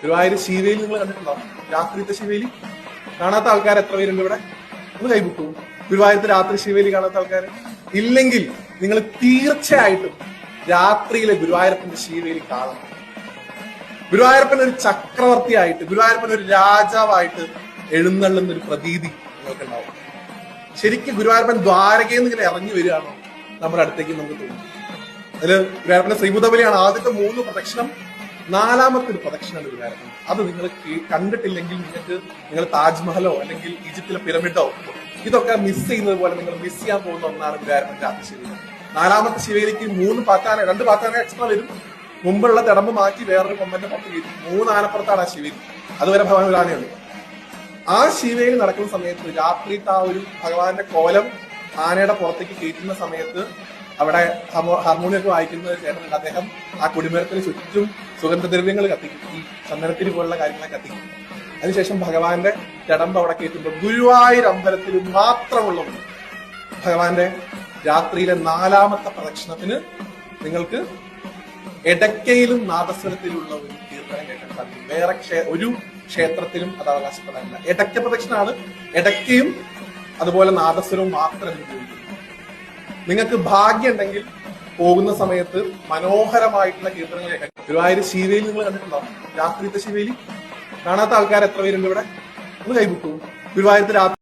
ഗുരുവായൂർ ശിവേലി നിങ്ങൾ കണ്ടിട്ടുണ്ടോ? രാത്രിത്തെ ശിവേലി കാണാത്ത ആൾക്കാർ എത്ര പേരുണ്ട് ഇവിടെ? ഒന്ന് കൈബുക്കൂ. ഗുരുവായൂരത്തെ രാത്രി ശിവേലി കാണാത്ത ആൾക്കാർ ഇല്ലെങ്കിൽ നിങ്ങൾ തീർച്ചയായിട്ടും രാത്രിയിലെ ഗുരുവായൂരപ്പന്റെ ശിവേലി കാണണം. ഗുരുവായൂരപ്പൻ ഒരു ചക്രവർത്തിയായിട്ട്, ഗുരുവായൂരപ്പൻ ഒരു രാജാവായിട്ട് എഴുന്നള്ളുന്ന ഒരു പ്രതീതി നിങ്ങൾക്ക് ഉണ്ടാവും. ശരിക്കും ഗുരുവായൂരപ്പൻ ദ്വാരകയിൽ നിന്ന് ഇങ്ങനെ ഇറങ്ങി വരികയാണോ നമ്മുടെ അടുത്തേക്ക് നമുക്ക് തോന്നും. അതില് ഗുരുവായൂരപ്പന്റെ ശ്രീബുദ്ധബലിയാണ് ആദ്യത്തെ 3 പ്രദക്ഷിണം. 4ാമത്തെ ഒരു പ്രദക്ഷിണമാണ് ഗുരുവായൂരപ്പൻ. അത് നിങ്ങൾ കണ്ടിട്ടില്ലെങ്കിൽ നിങ്ങൾ താജ്മഹലോ അല്ലെങ്കിൽ ഈജിപ്തിലെ പിരമിഡോ ഇതൊക്കെ മിസ് ചെയ്യുന്നത് പോലെ നിങ്ങൾ മിസ് ചെയ്യാൻ പോകുന്ന ഒന്നാണ് ഗുരുവായൂരപ്പൻ രാത്രി ശിവേലി. 4ാമത്തെ ശിവേലിക്ക് 2 പാറ്റാന എക്സ്ട്രാ വരും. മുമ്പുള്ള തിടമ്പ് മാറ്റി വേറൊരു കൊമ്പന്റെ പുറത്ത് കയറ്റും. 3 ആനപ്പുറത്താണ് ആ ശിവേലി. അതുവരെ ഭഗവാൻ ഒരു ആനയുണ്ട്. ആ ശിവേലി നടക്കുന്ന സമയത്ത് രാത്രിയിട്ട് ആ ഒരു ഭഗവാന്റെ കോലം ആനയുടെ പുറത്തേക്ക് കയറ്റുന്ന സമയത്ത് അവിടെ ഹാർമോണിയൊക്കെ വായിക്കുന്ന ചേട്ടനുണ്ട്. അദ്ദേഹം ആ കൊടിമരത്തിന് ചുറ്റും സുഗന്ധദ്രവ്യങ്ങൾ കത്തിക്കും, ഈ ചന്ദനത്തിരി പോലുള്ള കാര്യങ്ങളെ കത്തിക്കും. അതിനുശേഷം ഭഗവാന്റെ തിടമ്പ് അവിടെ കയറ്റുമ്പോൾ ഗുരുവായൂർ അമ്പലത്തിൽ മാത്രമുള്ള ഭഗവാന്റെ രാത്രിയിലെ 4ാമത്തെ പ്രദക്ഷിണത്തിന് നിങ്ങൾക്ക് എടക്കയിലും നാദസ്വരത്തിലുള്ള ഒരു കീർത്തനം കേൾക്കാൻ സാധിക്കും. വേറെ ഒരു ക്ഷേത്രത്തിലും അത് അവകാശപ്പെടാനില്ല. എടക്ക പ്രദക്ഷിണമാണ്. എടക്കയും അതുപോലെ നാദസ്വരവും മാത്രം ഉപയോഗിക്കുന്നു. നിങ്ങൾക്ക് ഭാഗ്യം ഉണ്ടെങ്കിൽ പോകുന്ന സമയത്ത് മനോഹരമായിട്ടുള്ള കീർത്തനങ്ങൾ കേൾക്കാൻ. ഗുരുവായൂർ ശിവേലി നിങ്ങൾ കണ്ടിട്ടുണ്ടോ? രാത്രിത്തെ ശിവേലി കാണാത്ത ആൾക്കാർ എത്ര പേരുണ്ട് ഇവിടെ? ഒന്ന് കൈബുക്കൂ. ഗുരുവായൂരത്തെ രാത്രി